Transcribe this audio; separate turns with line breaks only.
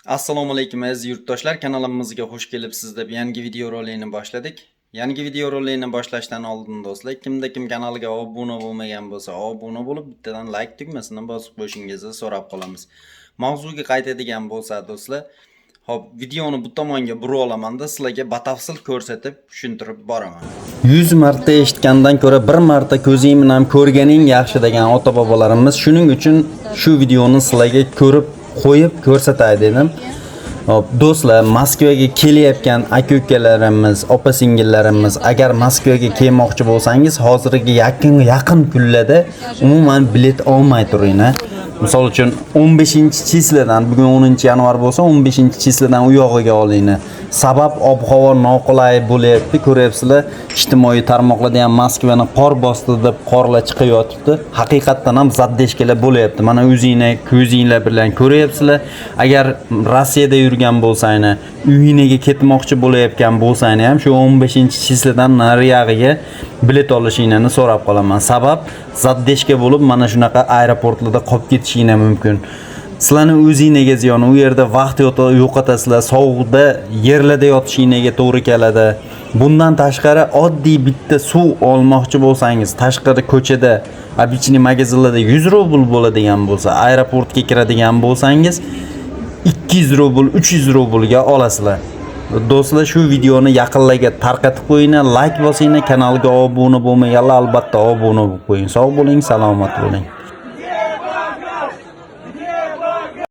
Assalomu alaykum aziz yurtdoshlar, kanalimizga xush kelibsiz deb yangi video roligini boshladik. Yangi video roligini boshlashdan oldin do'stlar, kimda kim kanaliga obuna bo'lmagan bo'lsa, obuna bo'lib bittadan like tugmasini bosib qo'yishingizni so'rab qolamiz. Mavzuga qaytadigan bo'lsa do'stlar, hop videoni bu tomonga burib olamanda sizlarga batafsil ko'rsatib, tushuntirib boraman. 100 marta eshitgandan ko'ra 1 marta ko'zing bilan ko'rganing yaxshi degan ota-bobolarimiz, shuning uchun shu videoni sizlarga ko'rib qo'yib ko'rsatay dedim. Do'stlar, Moskvaga kelyapgan aka-ukalarimiz, opa-singillarimiz, agar Moskvaga kelmoqchi bo'lsangiz, hozirgi yaqin kunlarda umuman bilet olmay turinglar. Misol uchun 15-chisladan, bugun 10-yanvar bo'lsa, 15-chisladan u yog'iga olinglar. Sabab ob-havo noqulay bo'lyapti, ko'ryapsizlar. Ijtimoiy tarmoqlarda ham Moskvani qor bosdi deb qorlar chiqib yotibdi. Haqiqatan ham zaddeshkalar bo'lyapti. Mana o'zingizlar ko'zingizlar bilan ko'ryapsizlar. Agar Rossiyada yurgan bo'lsanglar, uyingizga ketmoqchi bo'layotgan bo'lsanglar ham shu 15-chisladan nariyog'iga bilet olishingizni so'rab qolaman. Sabab zaddeshka bo'lib mana shunaqa aeroportlarda qolib ketishinglar mumkin. Sizlarning o'zingizga ziyon, u yerda vaqt yo'qotasizlar, sovuqda yerlarda yotishingizga to'g'ri keladi. Bundan tashqari oddiy bitta suv olmoqchi bo'lsangiz, tashqari ko'chada, obichniy magazinlarda 100 rubl bo'ladigan bo'lsa, aeroportga kiradigan bo'lsangiz 200 rubl, 300 rublga olasizlar. Do'stlar, shu videoni yaqinlarga tarqatib qo'yinglar, like bosinglar, kanalga obuna bo'lmaganlar albatta obuna bo'lib qo'ying. Sog' bo'ling, salomat bo'ling.